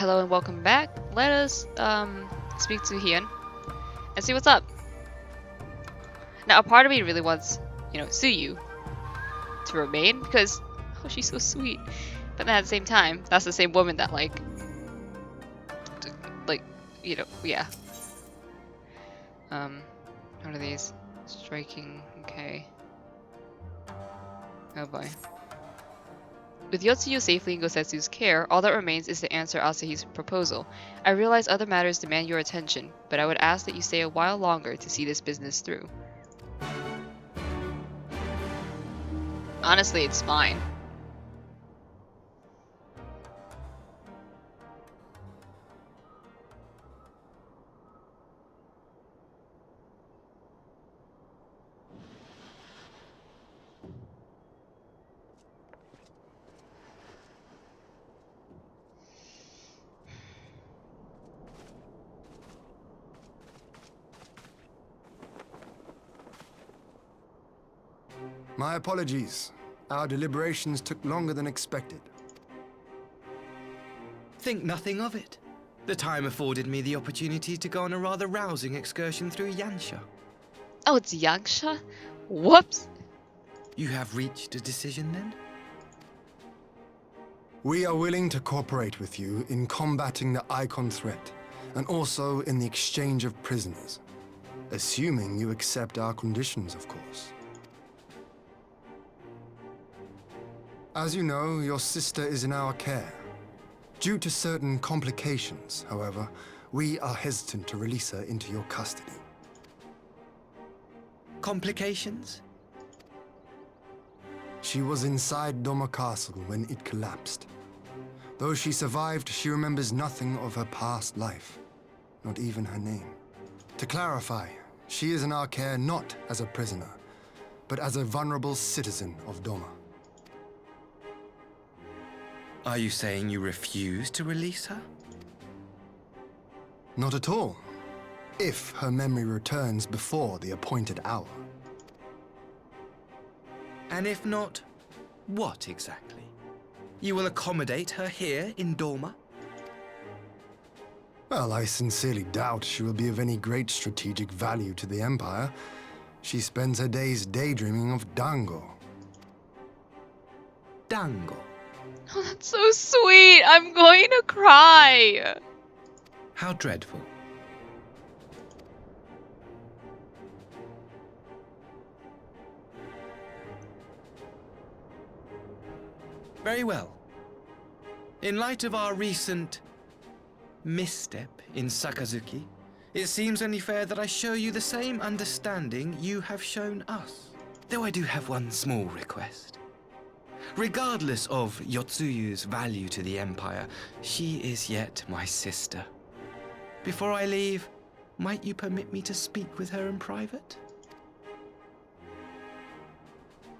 Hello and welcome back. Let us speak to Hien and see what's up. Now, a part of me really wants, Suyu to remain because, oh, she's so sweet. But then at the same time, that's the same woman that yeah. What are these? Striking, okay. Oh boy. With Yotsuyu safely in Gosetsu's care, all that remains is to answer Asahi's proposal. I realize other matters demand your attention, but I would ask that you stay a while longer to see this business through. Honestly, it's fine. My apologies. Our deliberations took longer than expected. Think nothing of it. The time afforded me the opportunity to go on a rather rousing excursion through Yansha. Oh, it's Yangsha? Whoops! You have reached a decision then? We are willing to cooperate with you in combating the Icon threat, and also in the exchange of prisoners. Assuming you accept our conditions, of course. As you know, your sister is in our care. Due to certain complications, however, we are hesitant to release her into your custody. Complications? She was inside Doma Castle when it collapsed. Though she survived, she remembers nothing of her past life, not even her name. To clarify, she is in our care not as a prisoner, but as a vulnerable citizen of Doma. Are you saying you refuse to release her? Not at all. If her memory returns before the appointed hour. And if not, what exactly? You will accommodate her here in Doma? Well, I sincerely doubt she will be of any great strategic value to the Empire. She spends her days daydreaming of Dango. Dango? Oh, that's so sweet! I'm going to cry! How dreadful. Very well. In light of our recent misstep in Sakazuki, it seems only fair that I show you the same understanding you have shown us. Though I do have one small request. Regardless of Yotsuyu's value to the Empire, she is yet my sister. Before I leave, might you permit me to speak with her in private?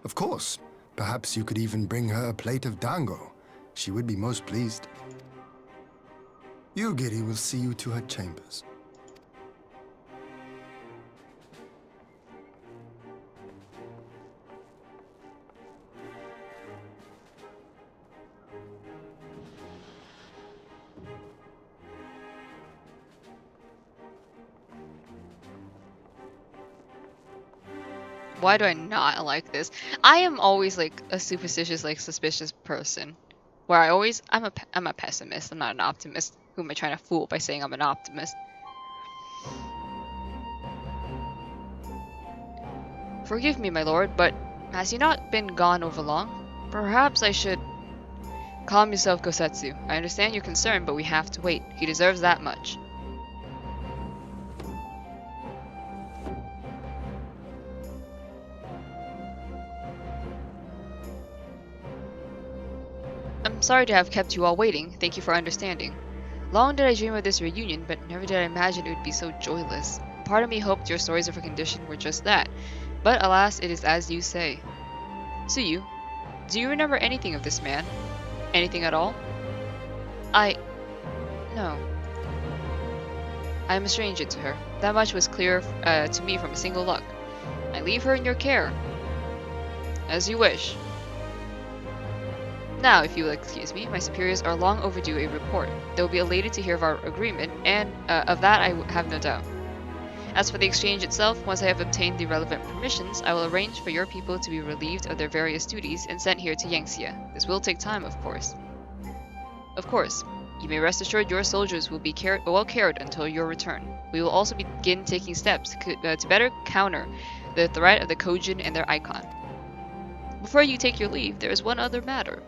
Of course. Perhaps you could even bring her a plate of dango. She would be most pleased. Yugiri will see you to her chambers. Why do I not like this? I am always like a superstitious, suspicious person. Where I'm a pessimist. I'm not an optimist. Who am I trying to fool by saying I'm an optimist? Forgive me, my lord, but has he not been gone over long? Perhaps I should... Calm yourself, Gosetsu. I understand your concern, but we have to wait. He deserves that much. I'm sorry to have kept you all waiting. Thank you for understanding. Long did I dream of this reunion, but never did I imagine it would be so joyless. Part of me hoped your stories of her condition were just that, but alas, it is as you say. Suyu, do you remember anything of this man? Anything at all? No. I am a stranger to her. That much was clear to me from a single look. I leave her in your care. As you wish. Now, if you will excuse me, my superiors are long overdue a report. They will be elated to hear of our agreement, and of that I have no doubt. As for the exchange itself, once I have obtained the relevant permissions, I will arrange for your people to be relieved of their various duties and sent here to Yangxia. This will take time, of course. Of course, you may rest assured your soldiers will be well cared until your return. We will also begin taking steps to better counter the threat of the Kojin and their icon. Before you take your leave, there is one other matter.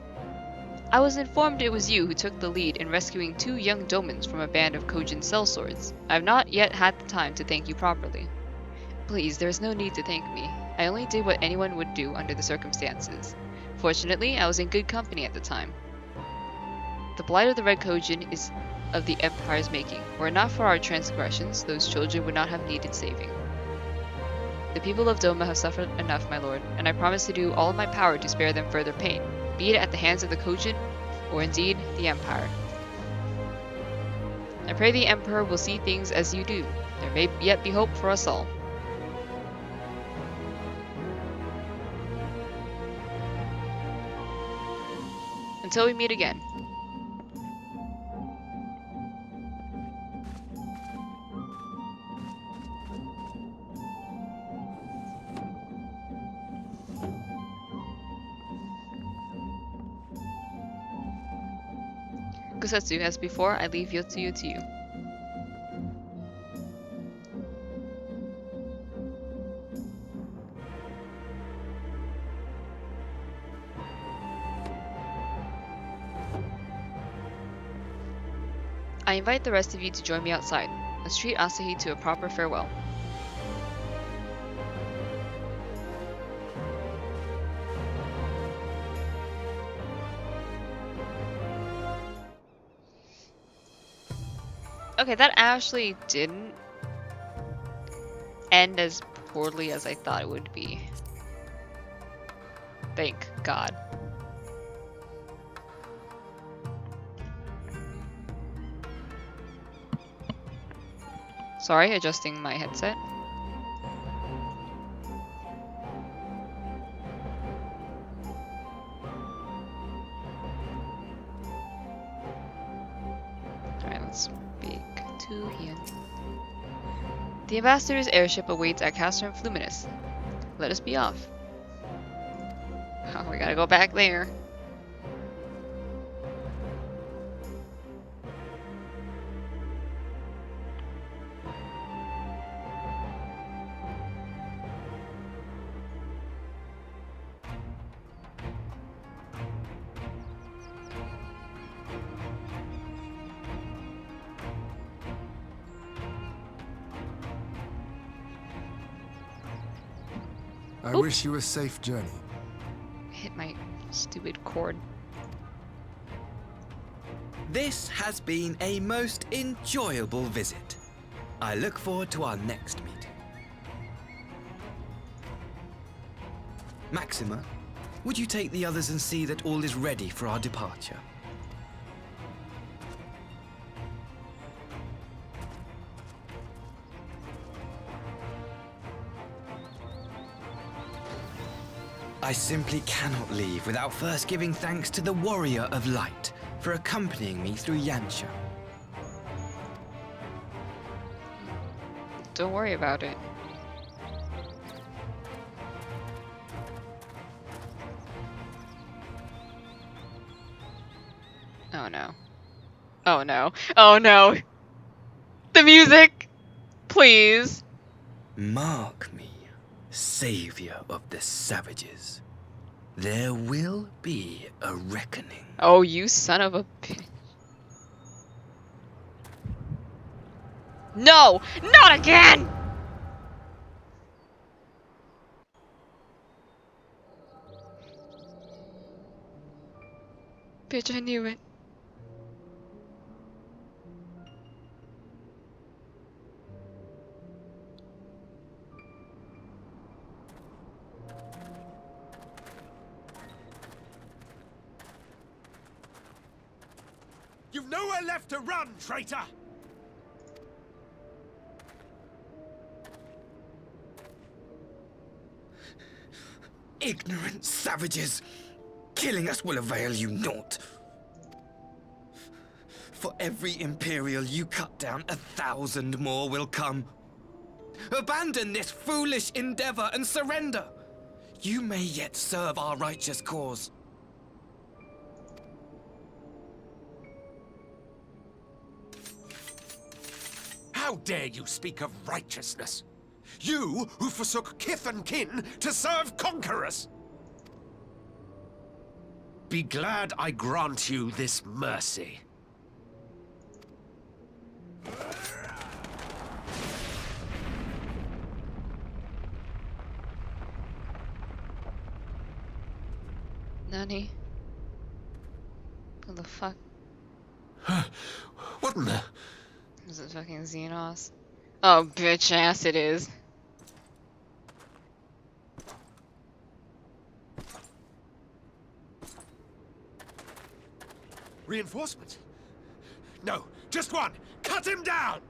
I was informed it was you who took the lead in rescuing 2 young domans from a band of Kojin sellswords. I have not yet had the time to thank you properly. Please, there is no need to thank me. I only did what anyone would do under the circumstances. Fortunately, I was in good company at the time. The blight of the Red Kojin is of the Empire's making. Were it not for our transgressions, those children would not have needed saving. The people of Doma have suffered enough, my lord, and I promise to do all in my power to spare them further pain, be it at the hands of the Kojin, or indeed the Empire. I pray the Emperor will see things as you do. There may yet be hope for us all. Until we meet again. Kusetsu, as before, I leave Yotsuyu to you. I invite the rest of you to join me outside. Let's treat Asahi to a proper farewell. Okay, that actually didn't end as poorly as I thought it would be. Thank God. Sorry, adjusting my headset. Alright, let's speak to Ian. The ambassador's airship awaits at Castrum Fluminus. Let us be off. Oh, we gotta go back there. I wish you a safe journey. Hit my stupid cord. This has been a most enjoyable visit. I look forward to our next meeting. Maxima, would you take the others and see that all is ready for our departure? I simply cannot leave without first giving thanks to the Warrior of Light for accompanying me through Yansha. Don't worry about it. Oh no. Oh no. Oh no! The music! Please! Mark me, savior of the savages. There will be a reckoning. Oh, you son of a bitch. No! Not again! Bitch, I knew it. You've nowhere left to run, traitor! Ignorant savages! Killing us will avail you naught. For every Imperial you cut down, 1,000 more will come. Abandon this foolish endeavor and surrender. You may yet serve our righteous cause. How dare you speak of righteousness? You who forsook kith and kin to serve conquerors! Be glad I grant you this mercy. Nani? What the fuck? What in the... Is it fucking Xenos? Oh, bitch ass it is. Reinforcements? No, just one! Cut him down!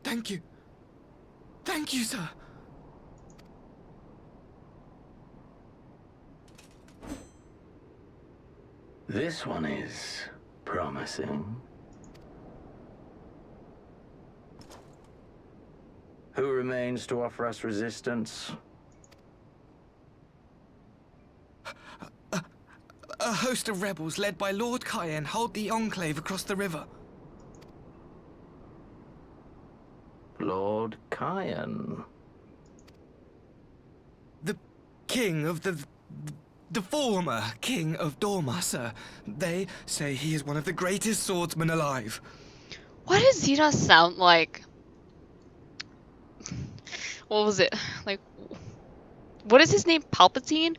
Thank you. Thank you, sir. This one is promising. Who remains to offer us resistance? A host of rebels led by Lord Cayenne hold the Enclave across the river. Lord Cayenne. The king of the former king of Dorma, sir. They say he is one of the greatest swordsmen alive. What does Xenos sound like? What was it? Like, what is his name? Palpatine?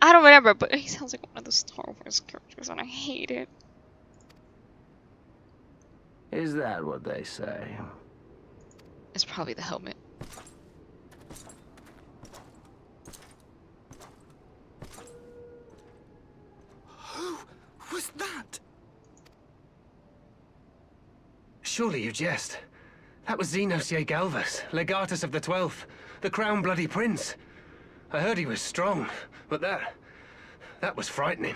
I don't remember, but he sounds like one of the Star Wars characters, and I hate it. Is that what they say? It's probably the helmet. Who was that? Surely you jest. That was Zenos Galvus, legatus of the 12th, the Crown Bloody Prince. I heard he was strong, but that was frightening.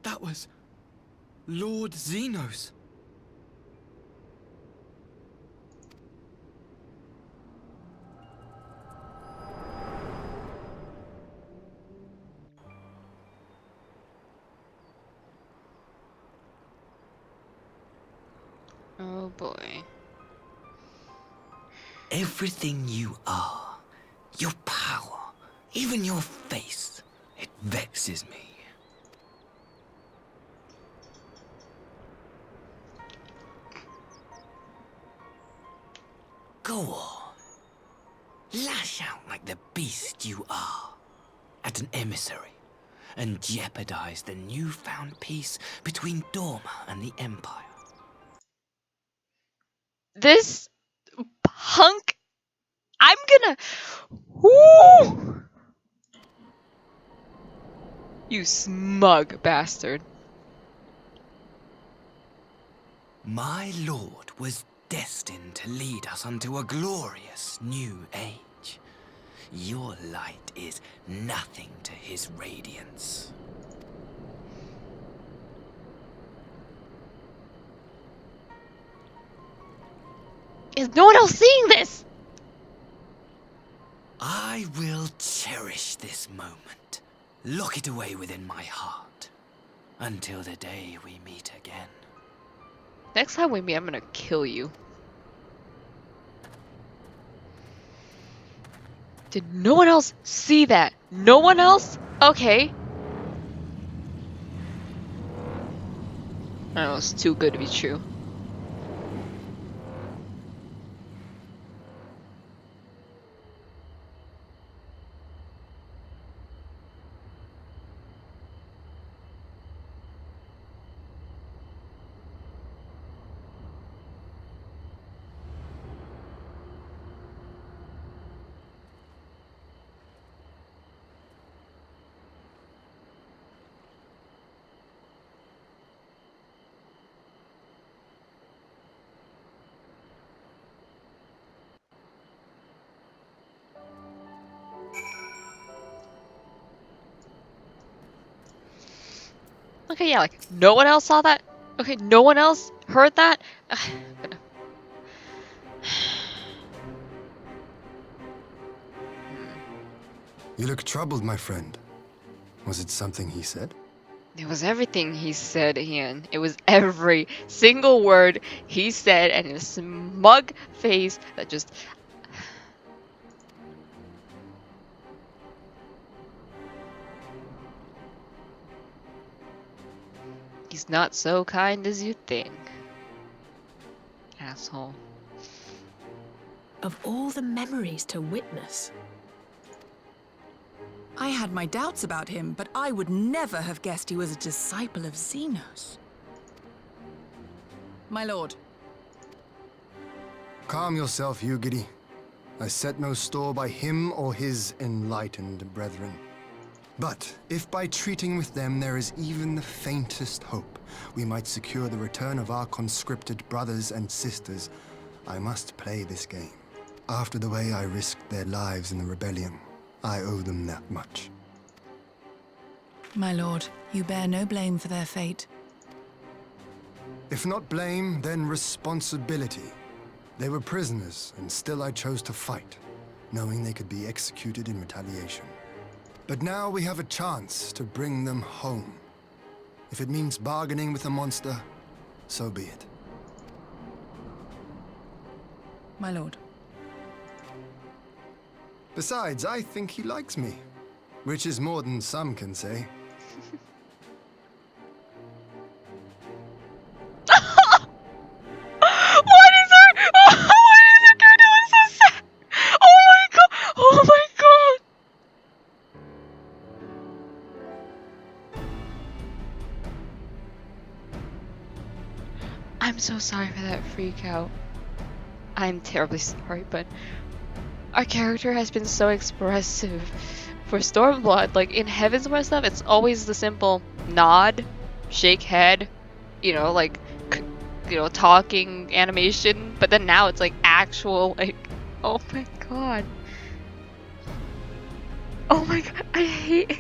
That was Lord Zenos. Oh boy. Everything you are, your power, even your face, it vexes me. Go on. Lash out like the beast you are at an emissary and jeopardize the newfound peace between Dorma and the Empire. This punk. I'm gonna. Woo! You smug bastard. My lord was destined to lead us unto a glorious new age. Your light is nothing to his radiance. Is no one else seeing this? I will cherish this moment. Lock it away within my heart. Until the day we meet again. Next time we meet, I'm gonna kill you. Did no one else see that? No one else? Okay. I don't know, it's too good to be true. Okay, yeah, like, no one else saw that? Okay, no one else heard that? You look troubled, my friend. Was it something he said? It was everything he said, Ian. It was every single word he said, and his smug face that just... He's not so kind as you think. Asshole. Of all the memories to witness. I had my doubts about him, but I would never have guessed he was a disciple of ZENOS. My lord. Calm yourself, Ugidi. I set no store by him or his enlightened brethren. But if by treating with them there is even the faintest hope, we might secure the return of our conscripted brothers and sisters, I must play this game. After the way I risked their lives in the rebellion, I owe them that much. My lord, you bear no blame for their fate. If not blame, then responsibility. They were prisoners, and still I chose to fight, knowing they could be executed in retaliation. But now we have a chance to bring them home. If it means bargaining with a monster, so be it. My lord. Besides, I think he likes me, which is more than some can say. What is her? Why does her character look so sad? Oh my god! Oh my god! I'm so sorry for that freak out. I'm terribly sorry, but our character has been so expressive. For Stormblood, like in Heavensward stuff, it's always the simple nod, shake head, you know, like, talking animation. But then now it's like actual, like, oh my god. Oh my god, I hate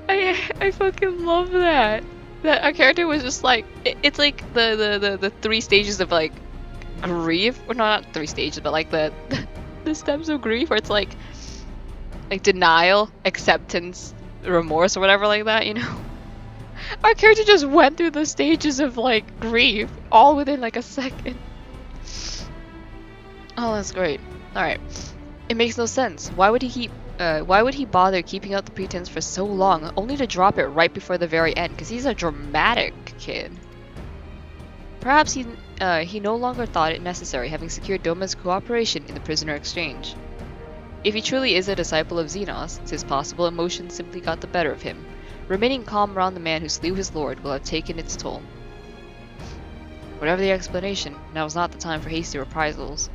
I fucking love that. That our character was just like, it's like the 3 stages of like grief, or not 3 stages, but like the steps of grief, where it's like denial, acceptance, remorse, or whatever like that, you know. Our character just went through the stages of like grief all within like a second. Oh, that's great. All right, it makes no sense. Why would he bother keeping up the pretense for so long, only to drop it right before the very end? Because he's a dramatic kid. Perhaps he no longer thought it necessary, having secured Doma's cooperation in the prisoner exchange. If he truly is a disciple of ZENOS, 'tis possible emotion simply got the better of him. Remaining calm around the man who slew his lord will have taken its toll. Whatever the explanation, now is not the time for hasty reprisals.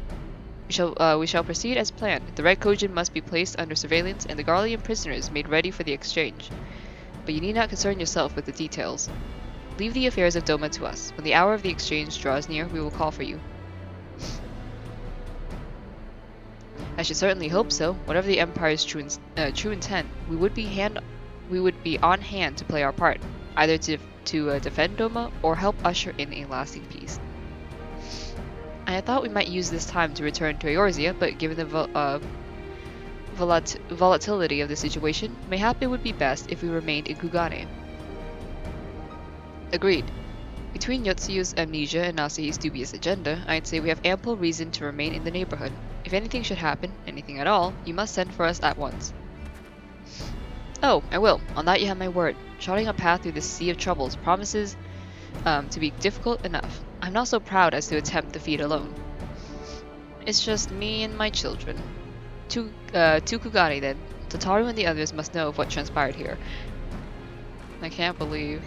We shall proceed as planned. The Red Kojin must be placed under surveillance and the Garlean prisoners made ready for the exchange. But you need not concern yourself with the details. Leave the affairs of Doma to us. When the hour of the exchange draws near, we will call for you. I should certainly hope so. Whatever the Empire's true intent, we would be on hand to play our part, either to defend Doma or help usher in a lasting peace. I had thought we might use this time to return to Eorzea, but given the volatility of the situation, mayhap it would be best if we remained in Kugane. Agreed. Between Yotsuyu's amnesia and Asahi's dubious agenda, I'd say we have ample reason to remain in the neighborhood. If anything should happen, anything at all, you must send for us at once. Oh, I will. On that you have my word. Charting a path through this sea of troubles promises to be difficult enough. I'm not so proud as to attempt the feat alone. It's just me and my children. Two Kugane then. Tataru and the others must know of what transpired here. I can't believe.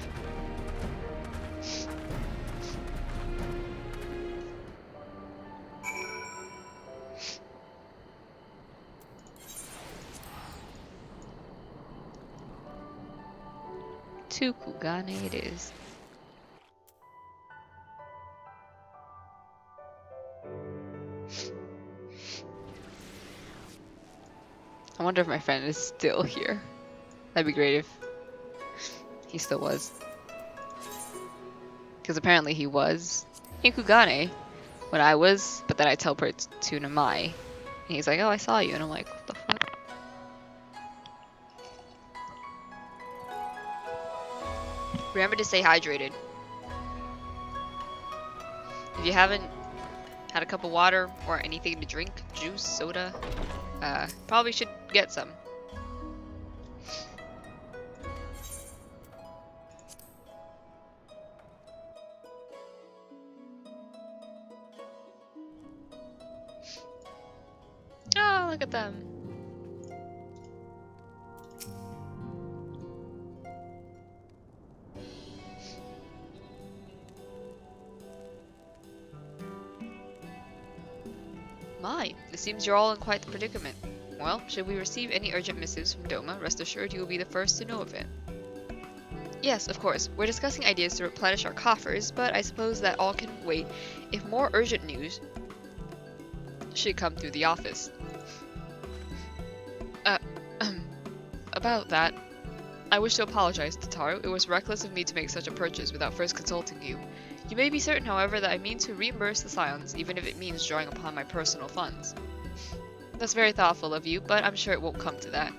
Two Kugane it is. I wonder if my friend is still here. That'd be great if he still was. Because apparently he was in Kugane when I was, but then I teleport to Namai. And he's like, oh, I saw you. And I'm like, what the fuck? Remember to stay hydrated. If you haven't had a cup of water or anything to drink, juice, soda, probably should get some. Oh, look at them. My, it seems you're all in quite the predicament. Well, should we receive any urgent missives from Doma, rest assured you will be the first to know of it. Yes, of course. We're discussing ideas to replenish our coffers, but I suppose that all can wait if more urgent news should come through the office. About that, I wish to apologize, Tataru. It was reckless of me to make such a purchase without first consulting you. You may be certain, however, that I mean to reimburse the Scions, even if it means drawing upon my personal funds. That's very thoughtful of you, but I'm sure it won't come to that.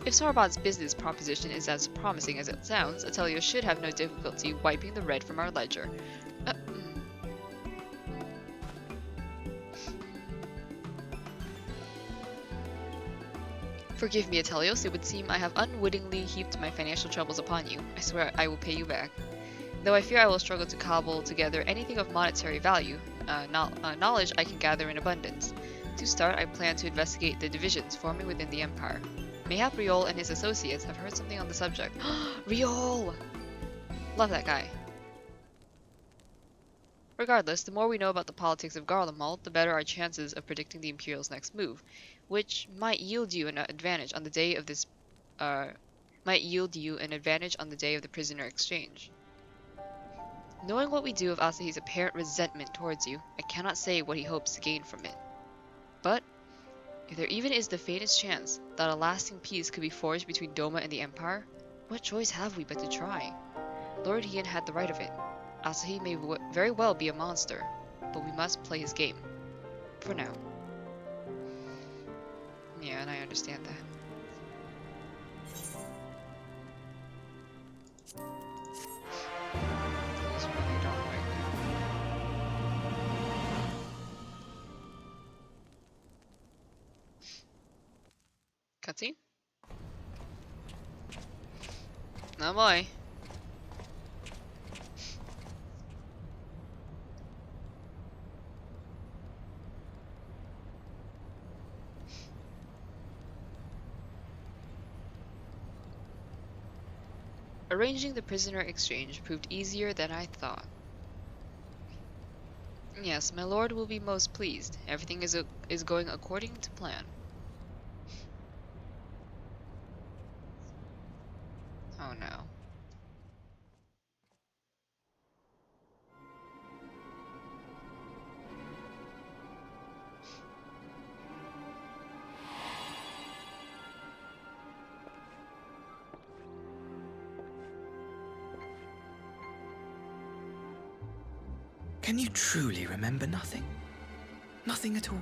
If Sorbonne's business proposition is as promising as it sounds, Atelio should have no difficulty wiping the red from our ledger. Forgive me, Atelios, it would seem I have unwittingly heaped my financial troubles upon you. I swear I will pay you back. Though I fear I will struggle to cobble together anything of monetary value, knowledge I can gather in abundance. To start, I plan to investigate the divisions forming within the Empire. Mayhap Riol and his associates have heard something on the subject. Riol! Love that guy. Regardless, the more we know about the politics of Garlemald, the better our chances of predicting the Imperial's next move, which might yield you an advantage on the day of this the prisoner exchange. Knowing what we do of Asahi's apparent resentment towards you, I cannot say what he hopes to gain from it. But if there even is the faintest chance that a lasting peace could be forged between Doma and the Empire, what choice have we but to try? Lord Hien had the right of it. Asahi may very well be a monster, but we must play his game. For now. Yeah, and I understand that. These really don't like me. Cutscene? Oh boy. Arranging the prisoner exchange proved easier than I thought. Yes, my lord will be most pleased. Everything is going according to plan. Oh no. Can you truly remember nothing? Nothing at all?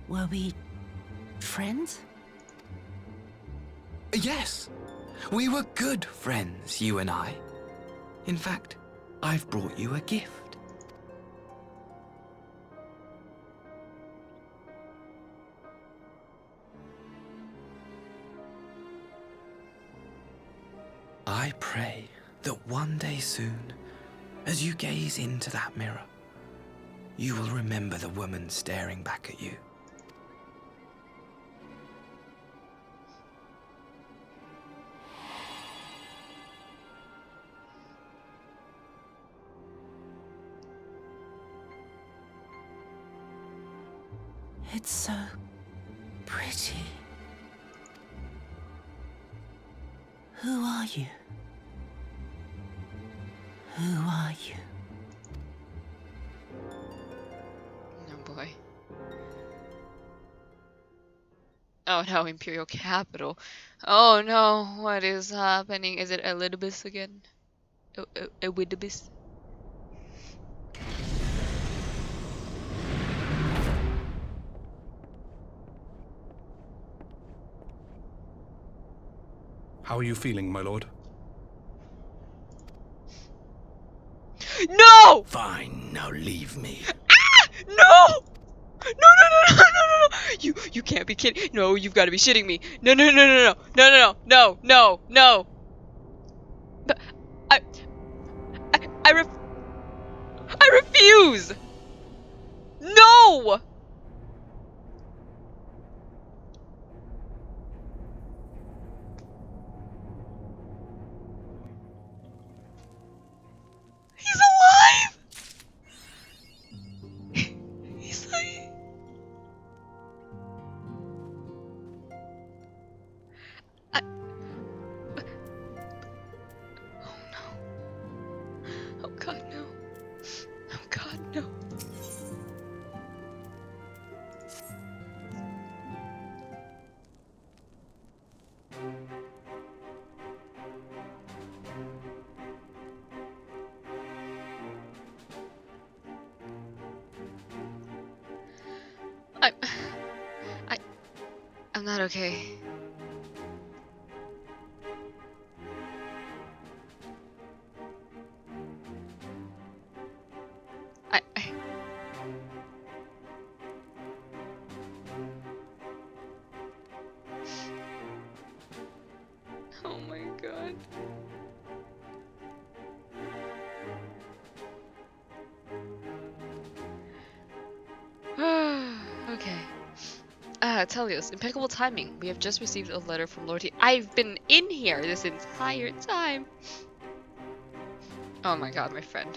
Were we friends? Yes. We were good friends, you and I. In fact, I've brought you a gift. I pray that one day soon, as you gaze into that mirror, you will remember the woman staring back at you. It's so pretty. Who are you? Who are you? Oh boy. Oh no, Imperial Capital. Oh no, what is happening? Is it Elidibus again? Elidibus? How are you feeling, my lord? No! Fine, now leave me. Ah! No! No, no, no, no, no, no, no! You can't be kidding. No, you've got to be shitting me. No, no, no, no, no, no, no, no, no, no. But I, I refuse. No! He's alive! He's like... I... Oh no. Oh god, no. Oh god, no. I... I'm not okay. I... Oh my god. Okay. Telios, impeccable timing. We have just received a letter from Lord I've been in here this entire time. Oh my god, my friend.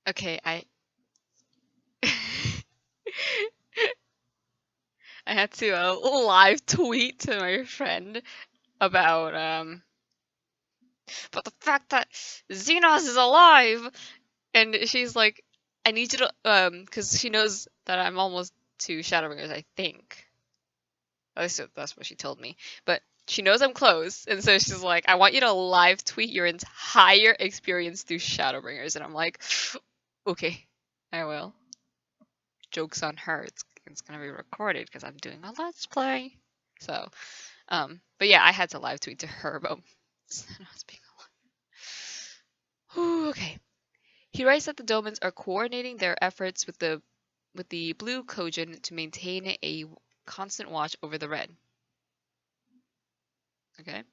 Okay, I had to live tweet to my friend about but the fact that Xenos is alive, and she's like, I need you to because she knows that I'm almost to Shadowbringers, I think. At least that's what she told me. But she knows I'm close, and so she's like, I want you to live tweet your entire experience through Shadowbringers, and I'm like, okay, I will. Joke's on her. It's gonna be recorded because I'm doing a let's play. So, but yeah, I had to live tweet to her about Xenos being alive. Ooh, okay. He writes that the Domans are coordinating their efforts with the Blue Kojin to maintain a constant watch over the Red. Okay.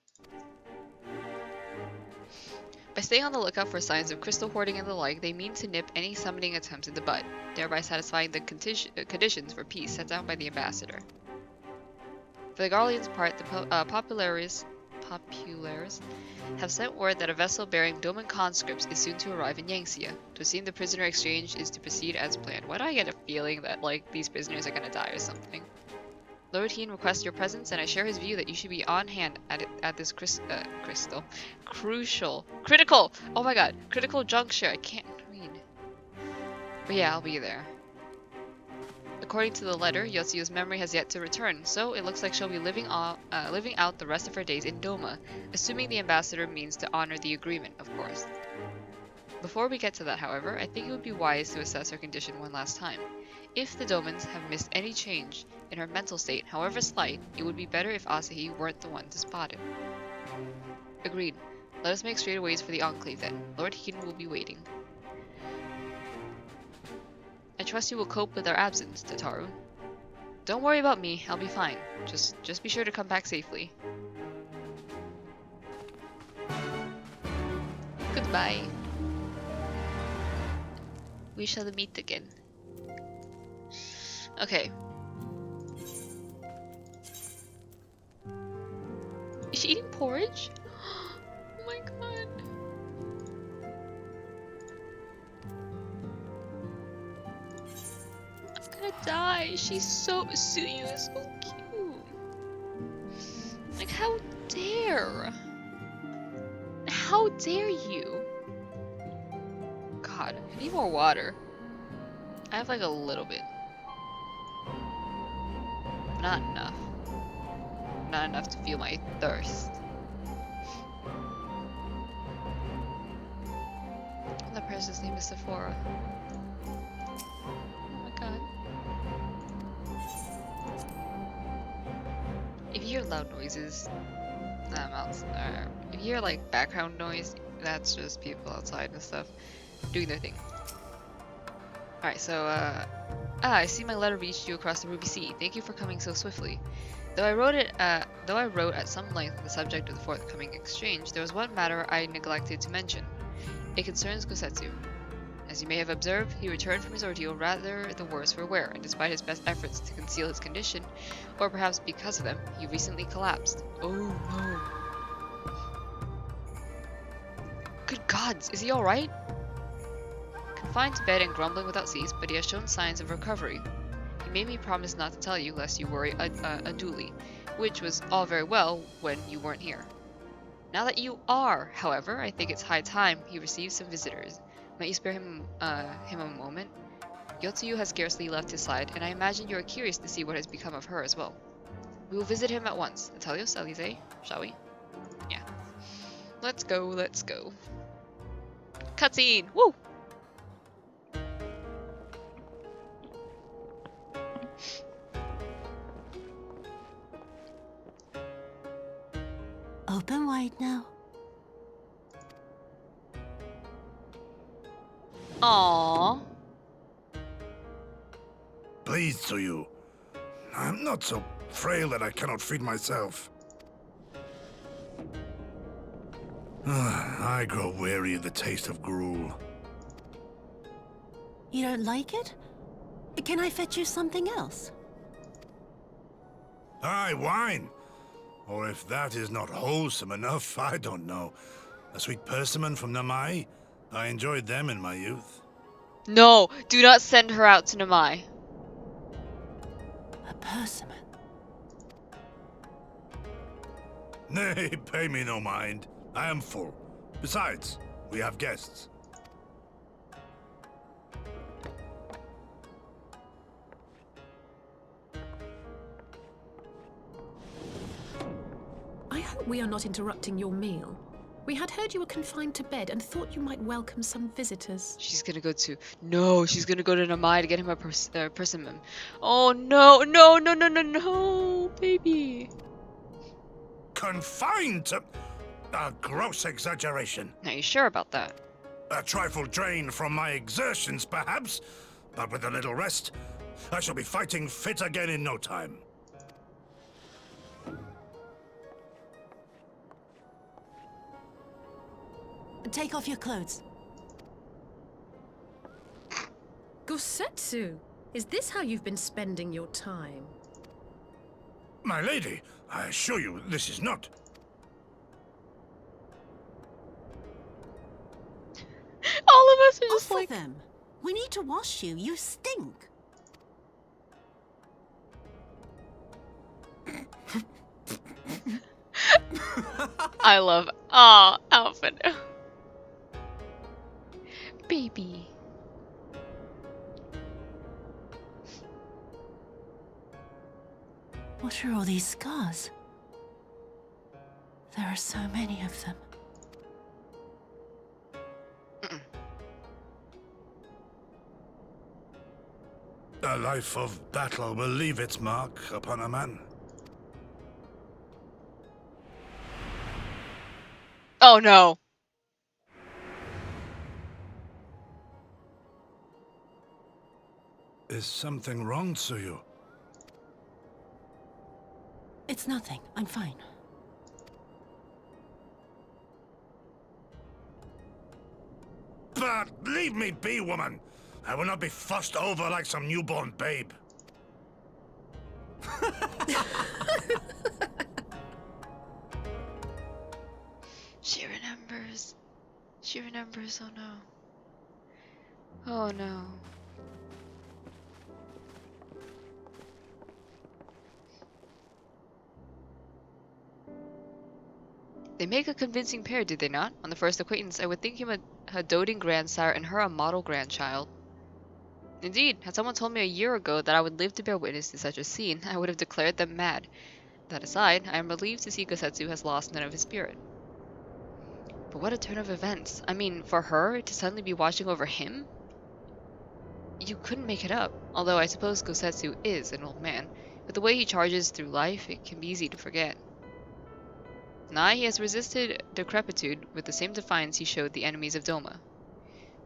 By staying on the lookout for signs of crystal hoarding and the like, they mean to nip any summoning attempts in the bud, thereby satisfying the conditions for peace set down by the ambassador. For the Garlean's part, the Populares have sent word that a vessel bearing Doman conscripts is soon to arrive in Yangxia. To seem the prisoner exchange is to proceed as planned. Why do I get a feeling that, like, these prisoners are gonna die or something? Lord Heen requests your presence, and I share his view that you should be on hand at this critical, oh my god, critical juncture. I can't read. But yeah, I'll be there. According to the letter, Yotsuyo's memory has yet to return, so it looks like she'll be living out the rest of her days in Doma, assuming the ambassador means to honor the agreement, of course. Before we get to that, however, I think it would be wise to assess her condition one last time. If the Domans have missed any change in her mental state, however slight, it would be better if Asahi weren't the one to spot it. Agreed. Let us make straightaways for the Enclave then. Lord Hikiden will be waiting. I trust you will cope with our absence, Tataru. Don't worry about me, I'll be fine. Just be sure to come back safely. Goodbye. We shall meet again. Okay. Is she eating porridge? Oh my god. I'm gonna die. Suyu is so cute. Like, how dare? How dare you? God, I need more water. I have like a little bit. Not enough. Not enough to feel my thirst. That person's name is Sephora. Oh my god. If you hear loud noises, if you hear like background noise, that's just people outside and stuff doing their thing. Alright, so I see my letter reached you across the Ruby Sea. Thank you for coming so swiftly. Though I wrote at some length on the subject of the forthcoming exchange, there was one matter I neglected to mention. It concerns Gosetsu. As you may have observed, he returned from his ordeal rather the worse for wear, and despite his best efforts to conceal his condition, or perhaps because of them, he recently collapsed. Oh no. Good gods, is he alright? Confined to bed and grumbling without cease, but he has shown signs of recovery. He made me promise not to tell you lest you worry unduly, which was all very well when you weren't here. Now that you are, however, I think it's high time he receives some visitors. Might you spare him a moment? Yotsuyu has scarcely left his side, and I imagine you are curious to see what has become of her as well. We will visit him at once. Atelios, Elise, shall we? Yeah. Let's go, let's go. Cutscene! Woo! Open wide now. Aww. Please to you. I'm not so frail that I cannot feed myself. I grow weary of the taste of gruel. You don't like it? Can I fetch you something else? Aye, wine. Or if that is not wholesome enough, I don't know. A sweet persimmon from Namai? I enjoyed them in my youth. No, do not send her out to Namai. A persimmon? Nay, pay me no mind. I am full. Besides, we have guests. I hope we are not interrupting your meal. We had heard you were confined to bed and thought you might welcome some visitors. She's gonna go to... No, she's gonna go to Namai to get him a persimmon. Oh no, no, no, no, no, no, baby. Confined to... A gross exaggeration. Are you sure about that? A trifle drained from my exertions, perhaps. But with a little rest, I shall be fighting fit again in no time. Take off your clothes. Gosetsu, is this how you've been spending your time? My lady, I assure you this is not... All of us are just Off like... with them. We need to wash you. You stink. I love... Aw, outfit. Baby. What are all these scars? There are so many of them. A life of battle will leave its mark upon a man. Oh no. Is something wrong, Tsuyu? It's nothing. I'm fine. But leave me be, woman! I will not be fussed over like some newborn babe. She remembers. She remembers, oh no. Oh no. They make a convincing pair, did they not? On the first acquaintance, I would think him a doting grandsire and her a model grandchild. Indeed, had someone told me a year ago that I would live to bear witness to such a scene, I would have declared them mad. That aside, I am relieved to see Gosetsu has lost none of his spirit. But what a turn of events. I mean, for her to suddenly be watching over him? You couldn't make it up, although I suppose Gosetsu is an old man. With the way he charges through life, it can be easy to forget. Nay, he has resisted decrepitude with the same defiance he showed the enemies of Doma.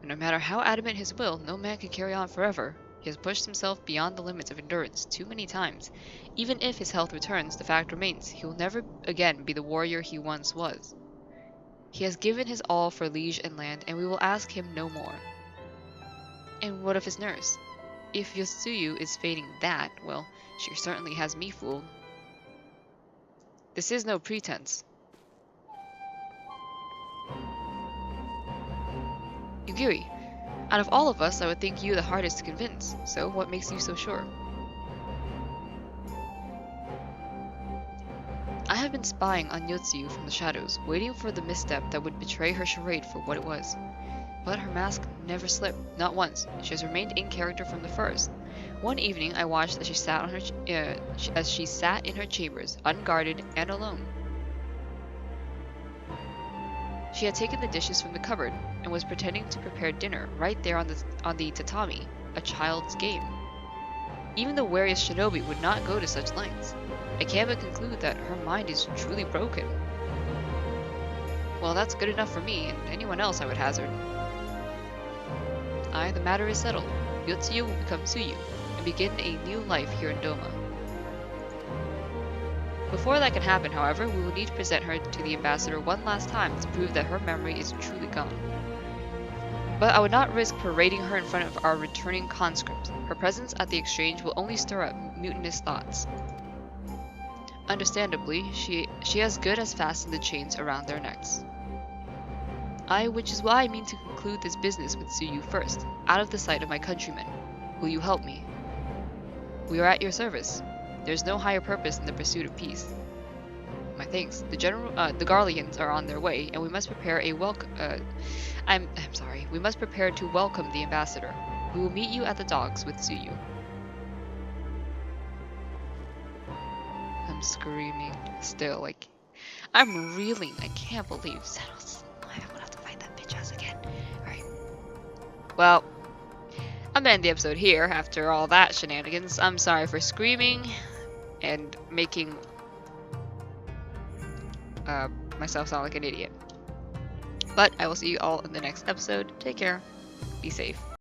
But no matter how adamant his will, no man can carry on forever. He has pushed himself beyond the limits of endurance too many times. Even if his health returns, the fact remains, he will never again be the warrior he once was. He has given his all for liege and land, and we will ask him no more. And what of his nurse? If Yotsuyu is feigning that, well, she certainly has me fooled. This is no pretense. Yugiri, out of all of us, I would think you the hardest to convince, so what makes you so sure? I have been spying on Yotsuyu from the shadows, waiting for the misstep that would betray her charade for what it was. But her mask never slipped, not once. She has remained in character from the first. One evening, I watched as she sat in her chambers, unguarded and alone. She had taken the dishes from the cupboard and was pretending to prepare dinner right there on the tatami, a child's game. Even the wariest shinobi would not go to such lengths. I can but conclude that her mind is truly broken. Well, that's good enough for me, and anyone else I would hazard. Aye, the matter is settled. Yotsuyu will become Tsuyu, and begin a new life here in Doma. Before that can happen, however, we will need to present her to the ambassador one last time to prove that her memory is truly gone. But I would not risk parading her in front of our returning conscripts. Her presence at the exchange will only stir up mutinous thoughts. Understandably, she has good as fastened the chains around their necks. Which is why I mean to conclude this business with Tsuyu first, out of the sight of my countrymen. Will you help me? We are at your service. There is no higher purpose than the pursuit of peace. My thanks. The Garleans are on their way, and we must prepare a we must prepare to welcome the ambassador. We will meet you at the docks with Tsuyu. I'm screaming still, like, I'm reeling. I can't believe ZENOS. I'm gonna have to fight that bitch ass again. Alright. Well, I'm gonna end the episode here after all that shenanigans. I'm sorry for screaming and making myself sound like an idiot. But I will see you all in the next episode. Take care. Be safe.